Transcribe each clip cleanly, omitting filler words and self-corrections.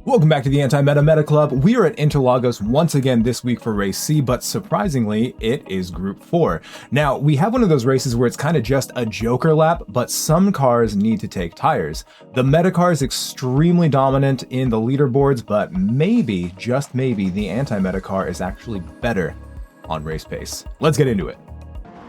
Welcome back to the Anti-Meta Club. We are at Interlagos once again this week for race C, but surprisingly, it is Group 4. Now, we have one of those races where it's kind of just a joker lap, but some cars need to take tires. The meta car is extremely dominant in the leaderboards, but maybe, just maybe, the anti-meta car is actually better on race pace. Let's get into it.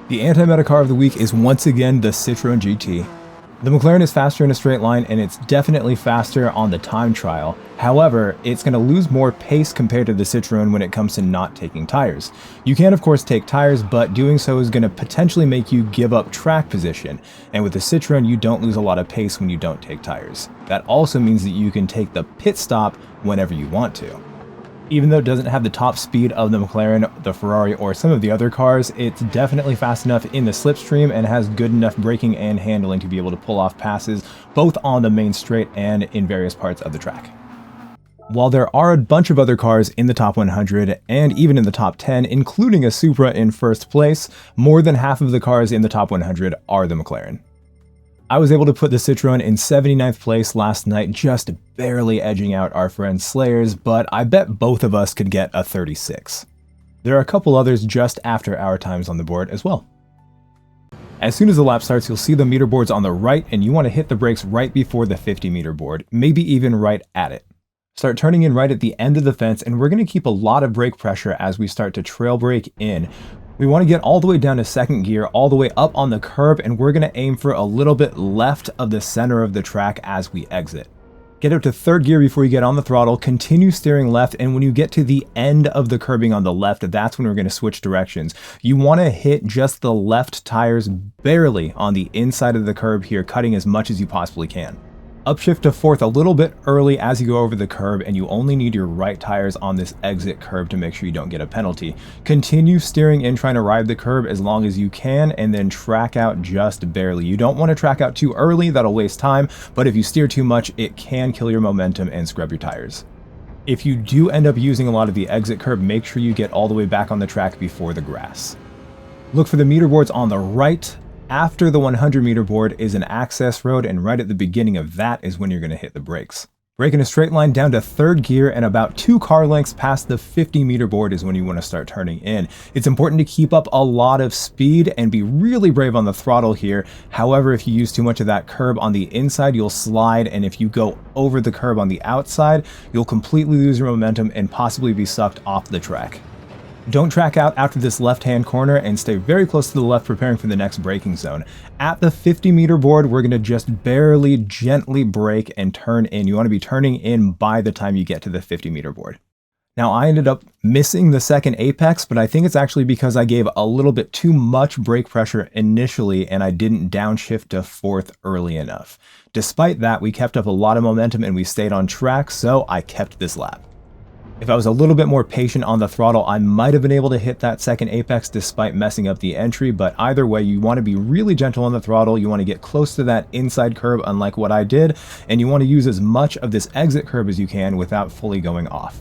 The anti-meta car of the week is once again the Citroen GT. The McLaren is faster in a straight line, and it's definitely faster on the time trial. However, it's going to lose more pace compared to the Citroen when it comes to not taking tires. You can of course take tires, but doing so is going to potentially make you give up track position. And with the Citroen, you don't lose a lot of pace when you don't take tires. That also means that you can take the pit stop whenever you want to. Even though it doesn't have the top speed of the McLaren, the Ferrari, or some of the other cars, it's definitely fast enough in the slipstream and has good enough braking and handling to be able to pull off passes both on the main straight and in various parts of the track. While there are a bunch of other cars in the top 100 and even in the top 10, including a Supra in first place, more than half of the cars in the top 100 are the McLaren. I was able to put the Citroen in 79th place last night, just barely edging out our friend Slayers, but I bet both of us could get a 36. There are a couple others just after our times on the board as well. As soon as the lap starts, you'll see the meter boards on the right, and you want to hit the brakes right before the 50 meter board, maybe even right at it. Start turning in right at the end of the fence, and we're going to keep a lot of brake pressure as we start to trail brake in. We want to get all the way down to second gear, all the way up on the curb, and we're going to aim for a little bit left of the center of the track as we exit. Get up to third gear before you get on the throttle, continue steering left, and when you get to the end of the curbing on the left, that's when we're going to switch directions. You want to hit just the left tires barely on the inside of the curb here, cutting as much as you possibly can. Upshift to fourth a little bit early as you go over the curb, and you only need your right tires on this exit curb to make sure you don't get a penalty. Continue steering in, trying to ride the curb as long as you can, and then track out just barely. You don't want to track out too early, that'll waste time, but if you steer too much, it can kill your momentum and scrub your tires. If you do end up using a lot of the exit curb, make sure you get all the way back on the track before the grass. Look for the meter boards on the right. After the 100 meter board is an access road, and right at the beginning of that is when you're going to hit the brakes. Brake in a straight line down to third gear, and about 2 car lengths past the 50 meter board is when you want to start turning in. It's important to keep up a lot of speed and be really brave on the throttle here. However, if you use too much of that curb on the inside, you'll slide, and if you go over the curb on the outside, you'll completely lose your momentum and possibly be sucked off the track. Don't track out after this left-hand corner and stay very close to the left, preparing for the next braking zone. At the 50 meter board, we're going to just barely, gently brake and turn in. You want to be turning in by the time you get to the 50 meter board. Now, I ended up missing the second apex, but I think it's actually because I gave a little bit too much brake pressure initially and I didn't downshift to fourth early enough. Despite that, we kept up a lot of momentum and we stayed on track, so I kept this lap. If I was a little bit more patient on the throttle, I might have been able to hit that second apex despite messing up the entry, but either way, you want to be really gentle on the throttle, you want to get close to that inside curb unlike what I did, and you want to use as much of this exit curb as you can without fully going off.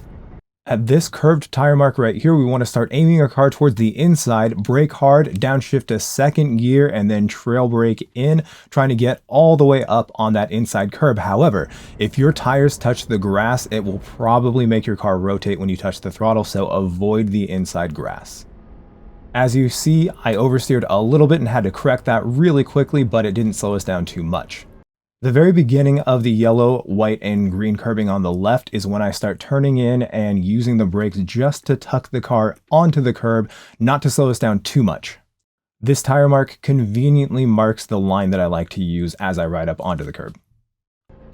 At this curved tire mark right here, we want to start aiming our car towards the inside, brake hard, downshift to second gear, and then trail brake in, trying to get all the way up on that inside curb. However, if your tires touch the grass, it will probably make your car rotate when you touch the throttle, so avoid the inside grass. As you see, I oversteered a little bit and had to correct that really quickly, but it didn't slow us down too much. The very beginning of the yellow, white, and green curbing on the left is when I start turning in and using the brakes just to tuck the car onto the curb, not to slow us down too much. This tire mark conveniently marks the line that I like to use as I ride up onto the curb.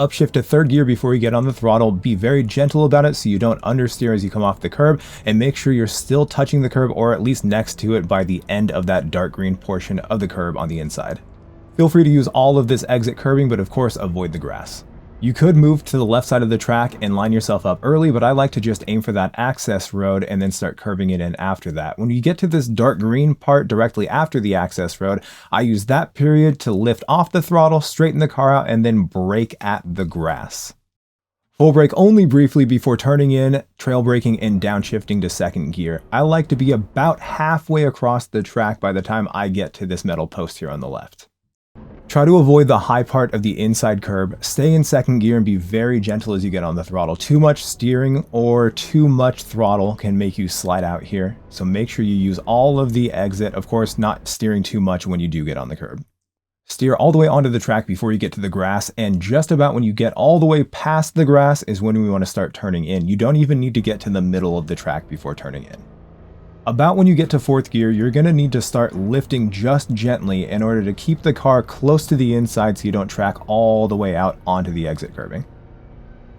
Upshift to third gear before you get on the throttle, be very gentle about it so you don't understeer as you come off the curb, and make sure you're still touching the curb or at least next to it by the end of that dark green portion of the curb on the inside. Feel free to use all of this exit curbing, but of course avoid the grass. You could move to the left side of the track and line yourself up early, but I like to just aim for that access road and then start curving it in after that. When you get to this dark green part directly after the access road, I use that period to lift off the throttle, straighten the car out, and then brake at the grass. Full brake only briefly before turning in, trail braking, and downshifting to second gear. I like to be about halfway across the track by the time I get to this metal post here on the left. Try to avoid the high part of the inside curb, stay in second gear and be very gentle as you get on the throttle. Too much steering or too much throttle can make you slide out here, so make sure you use all of the exit, of course not steering too much when you do get on the curb. Steer all the way onto the track before you get to the grass, and just about when you get all the way past the grass is when we want to start turning in. You don't even need to get to the middle of the track before turning in. About when you get to fourth gear, you're going to need to start lifting just gently in order to keep the car close to the inside so you don't track all the way out onto the exit curbing.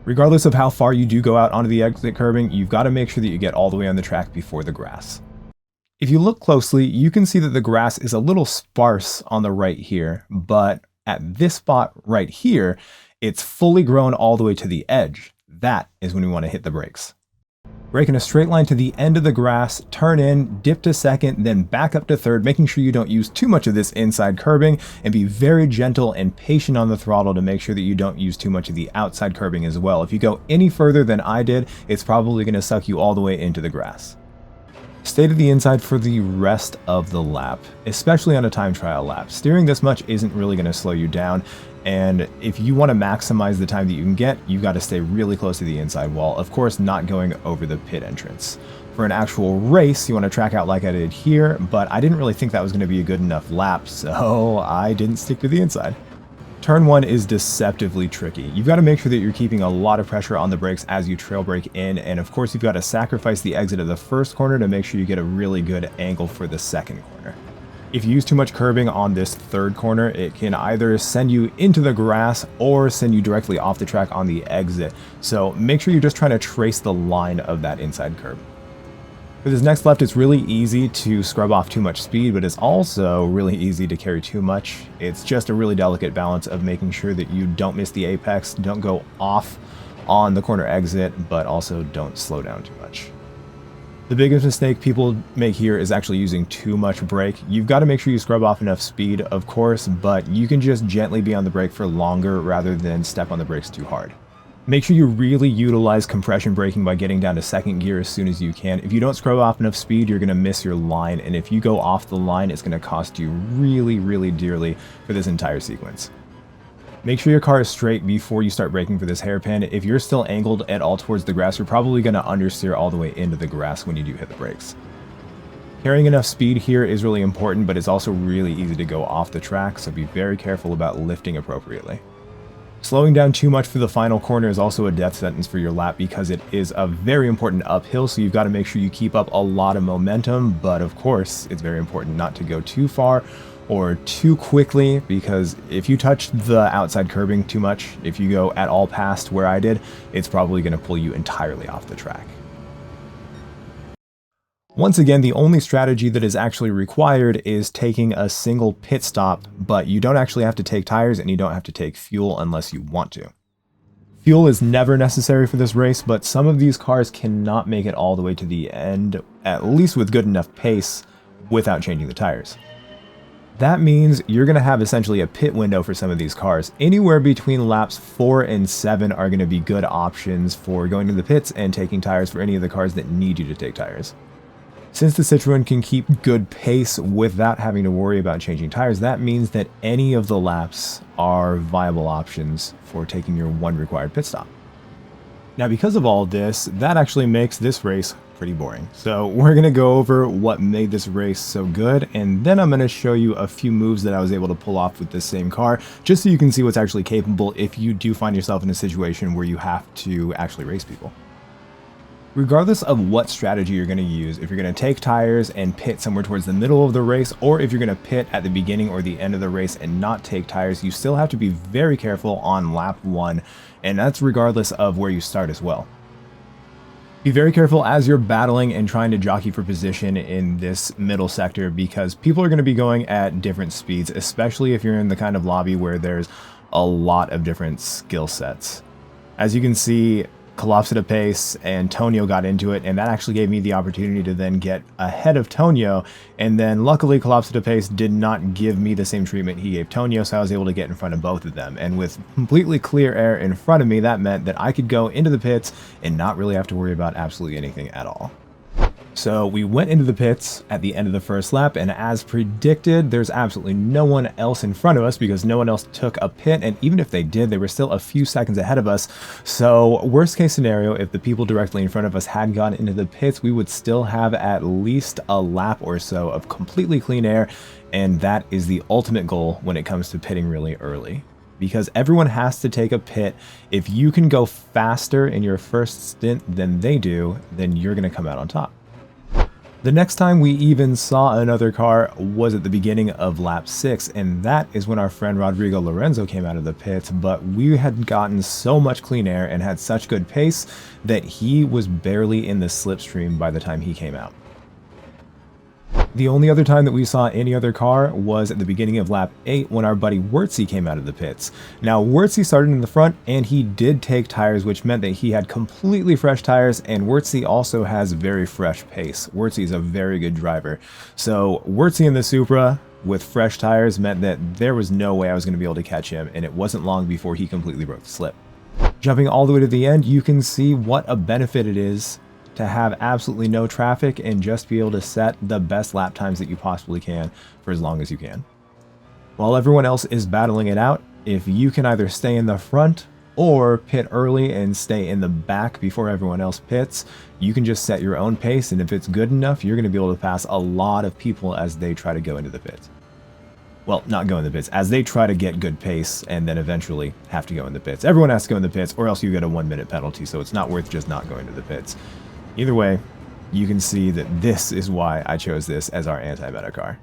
Regardless of how far you do go out onto the exit curbing, you've got to make sure that you get all the way on the track before the grass. If you look closely, you can see that the grass is a little sparse on the right here, but at this spot right here, it's fully grown all the way to the edge. That is when we want to hit the brakes. Brake in a straight line to the end of the grass, turn in, dip to second, then back up to third, making sure you don't use too much of this inside curbing, and be very gentle and patient on the throttle to make sure that you don't use too much of the outside curbing as well. If you go any further than I did, it's probably going to suck you all the way into the grass. Stay to the inside for the rest of the lap, especially on a time trial lap. Steering this much isn't really going to slow you down, and if you want to maximize the time that you can get, you've got to stay really close to the inside wall, of course not going over the pit entrance. For an actual race, you want to track out like I did here, but I didn't really think that was going to be a good enough lap, so I didn't stick to the inside. Turn 1 is deceptively tricky. You've got to make sure that you're keeping a lot of pressure on the brakes as you trail brake in, and of course you've got to sacrifice the exit of the first corner to make sure you get a really good angle for the second corner. If you use too much curbing on this third corner, it can either send you into the grass or send you directly off the track on the exit, so make sure you're just trying to trace the line of that inside curb. For this next left, it's really easy to scrub off too much speed, but it's also really easy to carry too much. It's just a really delicate balance of making sure that you don't miss the apex, don't go off on the corner exit, but also don't slow down too much. The biggest mistake people make here is actually using too much brake. You've got to make sure you scrub off enough speed, of course, but you can just gently be on the brake for longer rather than step on the brakes too hard. Make sure you really utilize compression braking by getting down to second gear as soon as you can. If you don't scrub off enough speed, you're going to miss your line, and if you go off the line, it's going to cost you really, really dearly for this entire sequence. Make sure your car is straight before you start braking for this hairpin. If you're still angled at all towards the grass, you're probably going to understeer all the way into the grass when you do hit the brakes. Carrying enough speed here is really important, but it's also really easy to go off the track, so be very careful about lifting appropriately. Slowing down too much for the final corner is also a death sentence for your lap because it is a very important uphill, so you've got to make sure you keep up a lot of momentum, but of course it's very important not to go too far or too quickly, because if you touch the outside curbing too much, if you go at all past where I did, it's probably going to pull you entirely off the track. Once again, the only strategy that is actually required is taking a single pit stop, but you don't actually have to take tires and you don't have to take fuel unless you want to. Fuel is never necessary for this race, but some of these cars cannot make it all the way to the end, at least with good enough pace, without changing the tires. That means you're going to have essentially a pit window for some of these cars. Anywhere between laps 4 and 7 are going to be good options for going to the pits and taking tires for any of the cars that need you to take tires. Since the Citroen can keep good pace without having to worry about changing tires, that means that any of the laps are viable options for taking your one required pit stop. Now, because of all this, that actually makes this race pretty boring. So we're going to go over what made this race so good, and then I'm going to show you a few moves that I was able to pull off with this same car, just so you can see what's actually capable if you do find yourself in a situation where you have to actually race people. Regardless of what strategy you're going to use, if you're going to take tires and pit somewhere towards the middle of the race, or if you're going to pit at the beginning or the end of the race and not take tires, you still have to be very careful on lap 1, and that's regardless of where you start as well. Be very careful as you're battling and trying to jockey for position in this middle sector, because people are going to be going at different speeds, especially if you're in the kind of lobby where there's a lot of different skill sets. As you can see, Clubsport pace and Tonio got into it, and that actually gave me the opportunity to then get ahead of Tonio, and then luckily Clubsport pace did not give me the same treatment he gave Tonio, so I was able to get in front of both of them, and with completely clear air in front of me, that meant that I could go into the pits and not really have to worry about absolutely anything at all. So we went into the pits at the end of the first lap, and as predicted, there's absolutely no one else in front of us because no one else took a pit, and even if they did, they were still a few seconds ahead of us. So worst case scenario, if the people directly in front of us had gone into the pits, we would still have at least a lap or so of completely clean air, and that is the ultimate goal when it comes to pitting really early. Because everyone has to take a pit. If you can go faster in your first stint than they do, then you're going to come out on top. The next time we even saw another car was at the beginning of lap 6, and that is when our friend Rodrigo Lorenzo came out of the pits, but we had gotten so much clean air and had such good pace that he was barely in the slipstream by the time he came out. The only other time that we saw any other car was at the beginning of lap 8 when our buddy Rseat came out of the pits. Now Rseat started in the front and he did take tires, which meant that he had completely fresh tires, and Rseat also has very fresh pace. Rseat is a very good driver. So Rseat in the Supra with fresh tires meant that there was no way I was going to be able to catch him, and it wasn't long before he completely broke the slip. Jumping all the way to the end, you can see what a benefit it is to have absolutely no traffic and just be able to set the best lap times that you possibly can for as long as you can. While everyone else is battling it out, if you can either stay in the front or pit early and stay in the back before everyone else pits, you can just set your own pace, and if it's good enough, you're going to be able to pass a lot of people as they try to go into the pits. Well, not go in the pits, as they try to get good pace and then eventually have to go in the pits. Everyone has to go in the pits or else you get a 1-minute penalty, so it's not worth just not going to the pits. Either way, you can see that this is why I chose this as our anti-meta car.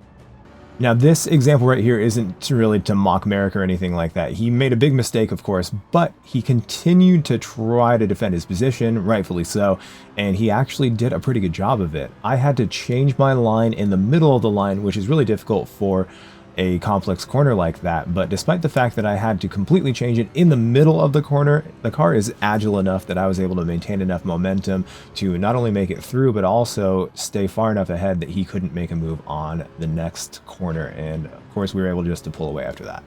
Now this example right here isn't really to mock Merrick or anything like that. He made a big mistake, of course, but he continued to try to defend his position, rightfully so, and he actually did a pretty good job of it. I had to change my line in the middle of the line, which is really difficult for a complex corner like that, but despite the fact that I had to completely change it in the middle of the corner, the car is agile enough that I was able to maintain enough momentum to not only make it through, but also stay far enough ahead that he couldn't make a move on the next corner, and of course we were able just to pull away after that.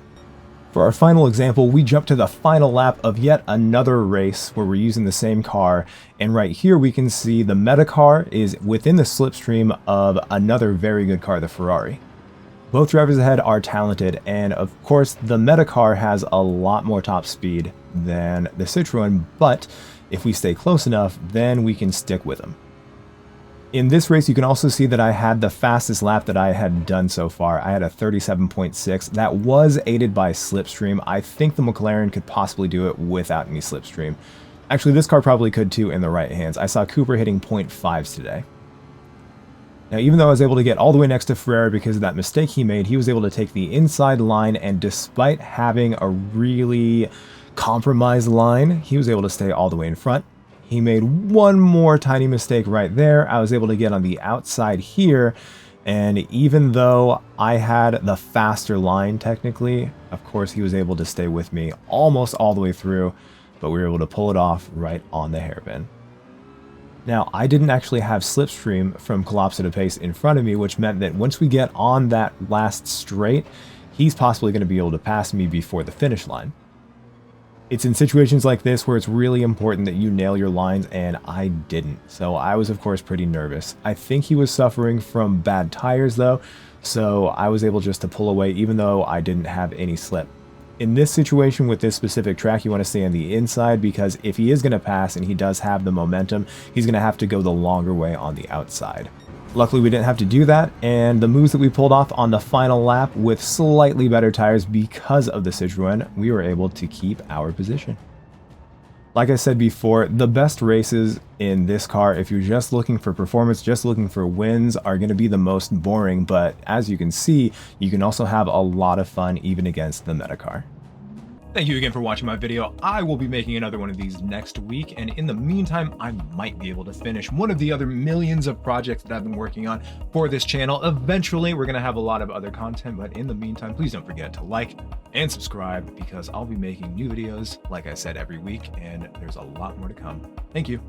For our final example, we jump to the final lap of yet another race where we're using the same car, and right here we can see the meta car is within the slipstream of another very good car, the Ferrari. Both drivers ahead are talented, and of course the meta car has a lot more top speed than the Citroen, but if we stay close enough, then we can stick with them. In this race, you can also see that I had the fastest lap that I had done so far. I had a 37.6. That was aided by slipstream. I think the McLaren could possibly do it without any slipstream. Actually, this car probably could too in the right hands. I saw Cooper hitting 0.5s today. Now, even though I was able to get all the way next to Ferrer because of that mistake he made, he was able to take the inside line, and despite having a really compromised line, he was able to stay all the way in front. He made one more tiny mistake right there. I was able to get on the outside here, and even though I had the faster line technically, of course he was able to stay with me almost all the way through, but we were able to pull it off right on the hairpin. Now, I didn't actually have slipstream from collapse at a pace in front of me, which meant that once we get on that last straight, he's possibly going to be able to pass me before the finish line. It's in situations like this where it's really important that you nail your lines, and I didn't. So I was, of course, pretty nervous. I think he was suffering from bad tires, though, so I was able just to pull away even though I didn't have any slip. In this situation with this specific track, you want to stay on the inside because if he is going to pass and he does have the momentum, he's going to have to go the longer way on the outside. Luckily, we didn't have to do that, and the moves that we pulled off on the final lap with slightly better tires because of the Citroen, we were able to keep our position. Like I said before, the best races in this car, if you're just looking for performance, just looking for wins, are going to be the most boring, but as you can see, you can also have a lot of fun even against the meta car. Thank you again for watching my video. I will be making another one of these next week, and in the meantime, I might be able to finish one of the other millions of projects that I've been working on for this channel. Eventually, we're going to have a lot of other content, but in the meantime, please don't forget to like and subscribe because I'll be making new videos, like I said, every week, and there's a lot more to come. Thank you.